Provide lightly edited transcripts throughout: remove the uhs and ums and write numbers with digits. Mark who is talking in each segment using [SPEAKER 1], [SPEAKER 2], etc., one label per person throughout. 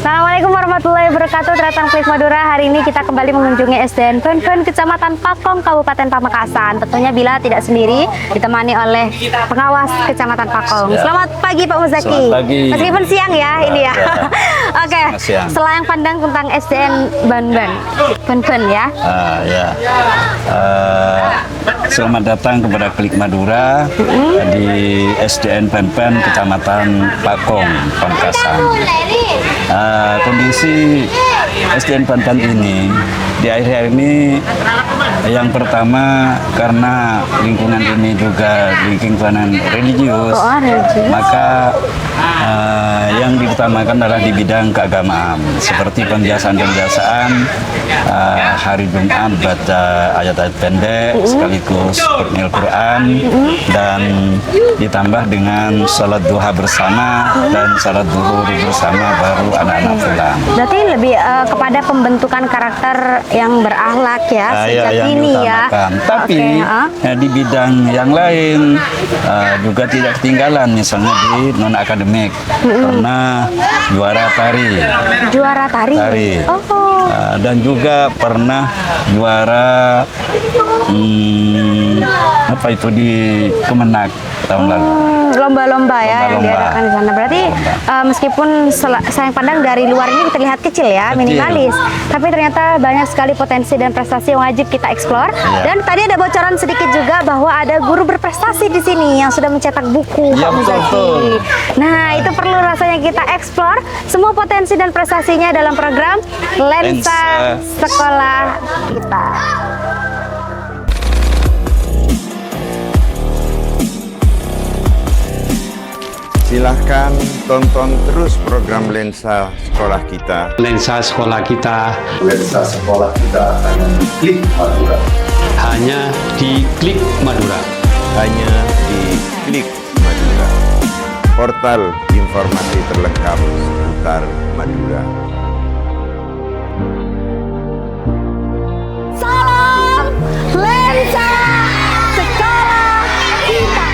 [SPEAKER 1] Assalamualaikum warahmatullahi wabarakatuh. Tratang Klik Madura. Hari ini kita kembali mengunjungi SDN Pen Kecamatan Pakong, Kabupaten Pamekasan. Tentunya bila tidak sendiri, ditemani oleh pengawas Kecamatan Pakong. Selamat pagi Pak Muzaki.
[SPEAKER 2] Selamat pagi.
[SPEAKER 1] Meskipun siang ya ini ya. Oke. Selayang pandang tentang SDN Pen ya.
[SPEAKER 2] Selamat datang kepada Klik Madura di SDN Pen Kecamatan Pakong, Pamekasan. Kondisi SDN Pen ini di akhir-akhir ini yang pertama karena lingkungan ini juga lingkungan religius, maka yang diutamakan adalah di bidang keagamaan seperti pembiasaan hari Jumat baca ayat-ayat pendek sekaligus Al Quran dan ditambah dengan salat duha bersama dan salat zuhur bersama baru anak-anak pulang.
[SPEAKER 1] Berarti lebih kepada pembentukan karakter yang berakhlak ya sejak ini ya.
[SPEAKER 2] Tapi di bidang yang lain juga tidak ketinggalan, misalnya di non akademik pernah juara tari.
[SPEAKER 1] Juara tari.
[SPEAKER 2] Dan juga pernah juara apa itu di Kemenak tahun lalu.
[SPEAKER 1] Lomba-lomba ya yang diadakan di sana. Berarti meskipun sayang pandang dari luar ini terlihat kecil ya, minimalis, tapi ternyata banyak sekali potensi dan prestasi yang wajib kita eksplor. Dan tadi ada bocoran sedikit juga bahwa ada guru berprestasi di sini yang sudah mencetak buku.
[SPEAKER 2] Ya, betul.
[SPEAKER 1] Nah, itu perlu rasanya kita eksplor semua potensi dan prestasinya dalam program Lensa Sekolah Kita.
[SPEAKER 3] Silahkan tonton terus program Lensa Sekolah Kita.
[SPEAKER 4] Lensa Sekolah Kita.
[SPEAKER 5] Lensa Sekolah Kita hanya di Klik Madura.
[SPEAKER 4] Hanya di Klik Madura.
[SPEAKER 3] Hanya di Klik Madura. Portal informasi terlengkap seputar Madura.
[SPEAKER 1] Salam Lensa Sekolah Kita.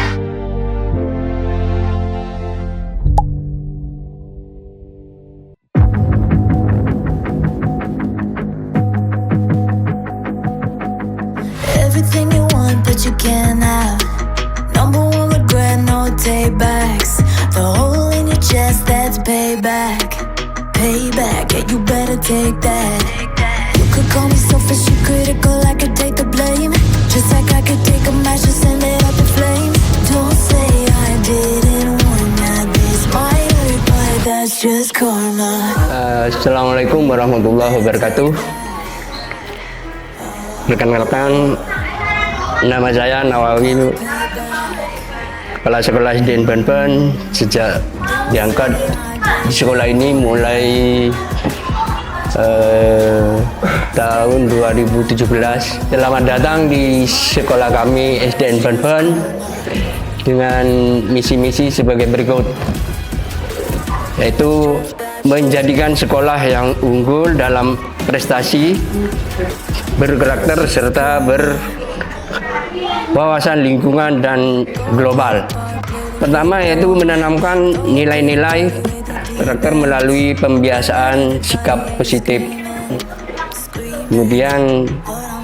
[SPEAKER 6] Everything you want, but you can't have. Number one regret, no take backs. The hole in your chest, that's payback. Payback, yeah, you better take that. You could call me selfish, you critical, I could take the blame. Just like I could take a match and send it up in flames. Don't say I didn't warn ya, this might hurt, but that's just karma.
[SPEAKER 4] Assalamualaikum warahmatullahi wabarakatuh. Rekan-rekan, nama saya Nawawi, Kepala Sekolah SDN Pen sejak diangkat di sekolah ini mulai tahun 2017. Selamat datang di sekolah kami SDN Pen dengan misi-misi sebagai berikut, yaitu menjadikan sekolah yang unggul dalam prestasi, berkarakter serta berwawasan lingkungan dan global. Pertama yaitu menanamkan nilai-nilai karakter melalui pembiasaan sikap positif. Kemudian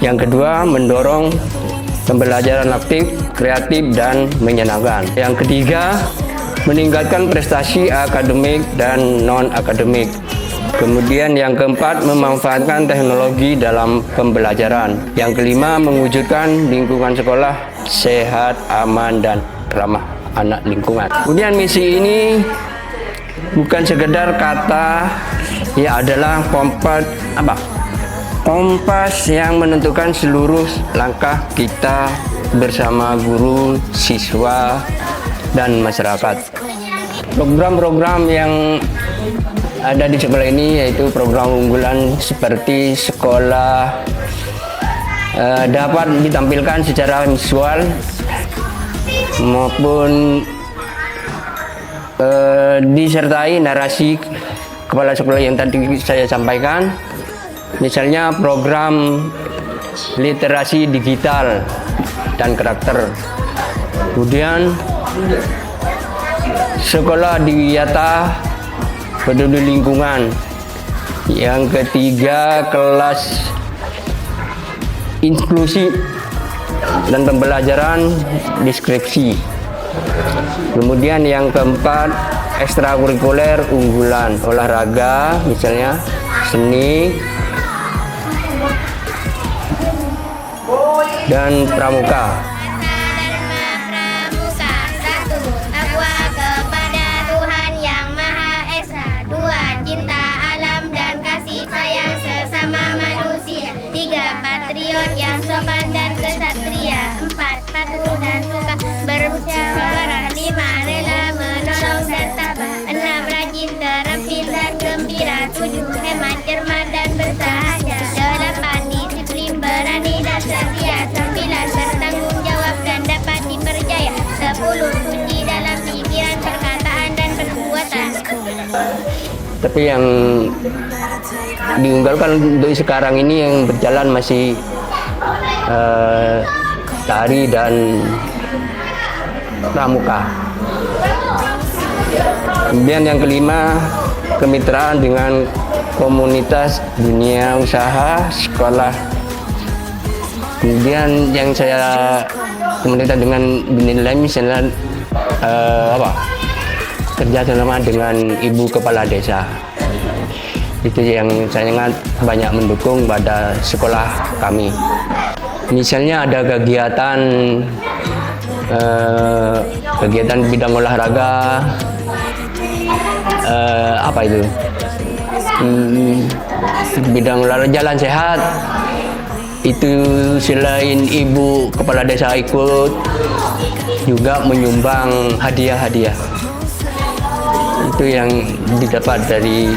[SPEAKER 4] yang kedua mendorong pembelajaran aktif, kreatif dan menyenangkan. Yang ketiga meningkatkan prestasi akademik dan non akademik. Kemudian yang keempat, memanfaatkan teknologi dalam pembelajaran. Yang kelima, mewujudkan lingkungan sekolah sehat, aman, dan ramah anak lingkungan. Kemudian misi ini bukan sekedar kata, ya adalah kompas yang menentukan seluruh langkah kita bersama guru, siswa, dan masyarakat. Program-program yang ada di sekolah ini yaitu program unggulan seperti sekolah dapat ditampilkan secara visual maupun disertai narasi kepala sekolah yang tadi saya sampaikan. Misalnya program literasi digital dan karakter. Kemudian sekolah di wisata peduli lingkungan Yang ketiga, kelas inklusi dan pembelajaran deskripsi. Kemudian yang keempat, ekstrakurikuler unggulan, olahraga, misalnya seni dan pramuka.
[SPEAKER 7] Yang sopan dan kesatria. 4. Patuh dan suka bermusyawarah. 5. Rela menolong dan tabah. 6. Rajin, terampil dan gembira. 7. Hemat, cermat dan bersahaja. 8. Disiplin, berani dan setia. 9. Bertanggung jawab dan dapat dipercaya. 10. Suci dalam pikiran, perkataan dan perbuatan.
[SPEAKER 4] Tapi yang diunggalkan untuk sekarang ini yang berjalan masih tari dan pramuka. Kemudian yang kelima, kemitraan dengan komunitas dunia usaha sekolah. Kemudian yang saya komunitas dengan dinilai misalnya kerja sama dengan ibu kepala desa. Itu yang sangat banyak mendukung pada sekolah kami. Misalnya ada kegiatan bidang olahraga, bidang olahraga jalan sehat. Itu selain ibu kepala desa ikut, juga menyumbang hadiah-hadiah. Itu yang didapat dari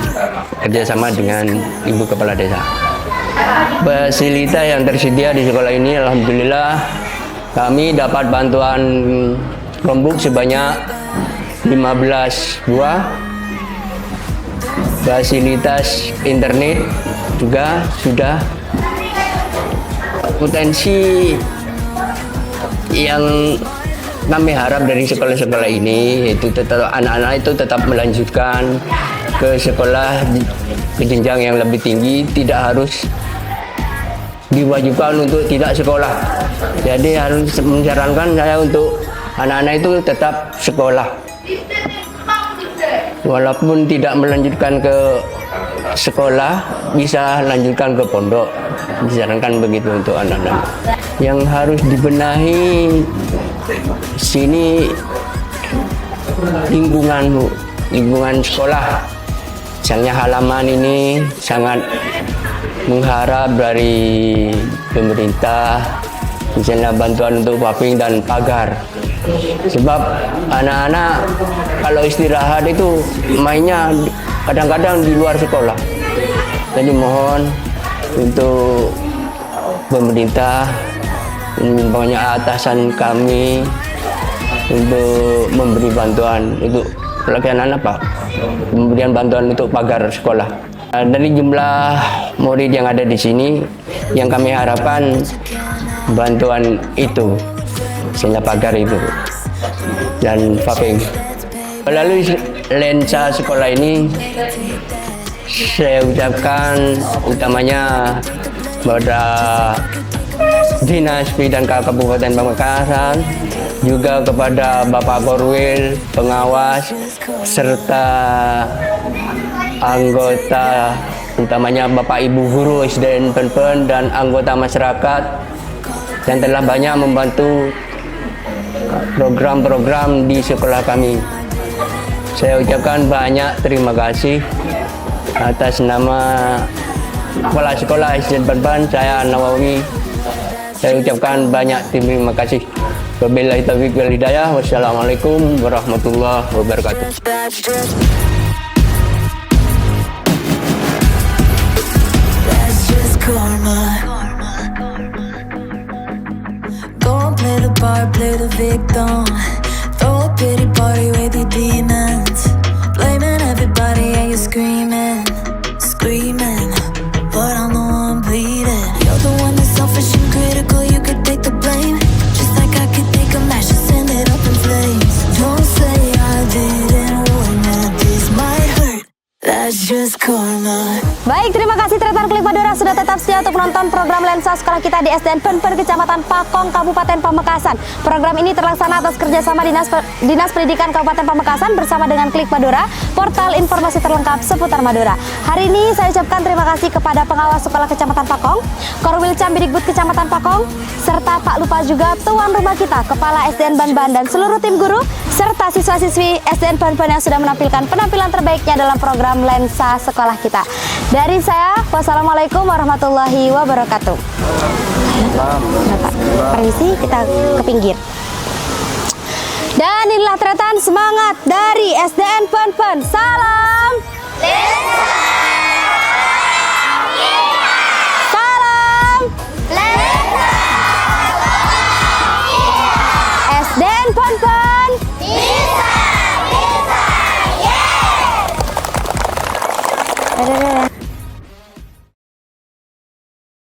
[SPEAKER 4] kerjasama dengan ibu kepala desa. Fasilitas yang tersedia di sekolah ini, alhamdulillah kami dapat bantuan Chromebook sebanyak 15 buah. Fasilitas internet juga sudah. Potensi yang kami harap dari sekolah-sekolah ini yaitu tetap anak-anak itu tetap melanjutkan ke sekolah ke jenjang yang lebih tinggi, tidak harus diwajibkan untuk tidak sekolah. Jadi harus menyarankan saya untuk anak-anak itu tetap sekolah. Walaupun tidak melanjutkan ke sekolah, bisa lanjutkan ke pondok. Disarankan begitu untuk anak-anak. Yang harus dibenahi sini lingkungan sekolah. Misalnya halaman ini sangat mengharap dari pemerintah, misalnya bantuan untuk paving dan pagar. Sebab anak-anak kalau istirahat itu mainnya kadang-kadang di luar sekolah. Jadi mohon untuk pemerintah, banyak atasan kami untuk memberi bantuan untuk pelaksanaan pemberian bantuan untuk pagar sekolah. Dari jumlah murid yang ada di sini, yang kami harapkan bantuan itu, misalnya pagar itu dan paving. Melalui lensa sekolah ini, saya ucapkan utamanya kepada Dinas P&K Kabupaten Pamekasan, juga kepada Bapak Korwil, pengawas, serta anggota, utamanya Bapak Ibu Guru SDN Penpen dan anggota masyarakat yang telah banyak membantu program-program di sekolah kami. Saya ucapkan banyak terima kasih atas nama Kepala Sekolah SDN Penpen, saya Nawawi. Saya ucapkan banyak terima kasih. Wabillahi taufiq wal hidayah. Wassalamualaikum warahmatullahi wabarakatuh.
[SPEAKER 6] That's just karma. Go and play the part, play the victim. Throw a pity party with your demons. Blaming everybody and you're screaming, screaming. But I'm the one bleeding. You're the one that's selfish and critical. You could take the blame, just like I could take a match and send it up in flames. Don't say I didn't warn you, this might hurt. That that's just karma.
[SPEAKER 1] Baik, terima kasih Tretan Klik Madura sudah tetap setia untuk menonton program Lensa sekolah kita di SDN Penpen Kecamatan Pakong, Kabupaten Pamekasan. Program ini terlaksana atas kerjasama Dinas Pendidikan Kabupaten Pamekasan bersama dengan Klik Madura, portal informasi terlengkap seputar Madura. Hari ini saya ucapkan terima kasih kepada pengawas sekolah Kecamatan Pakong, Korwil Cambidikbud Kecamatan Pakong, serta tak lupa juga tuan rumah kita, Kepala SDN Banban dan seluruh tim guru, serta siswa-siswi SDN Penpen yang sudah menampilkan penampilan terbaiknya dalam program Lensa sekolah kita. Dari saya, wassalamualaikum warahmatullahi wabarakatuh. Bapak, permisi, kita ke pinggir. Dan inilah Tretan semangat dari SDN Penpen. Salam Lensa.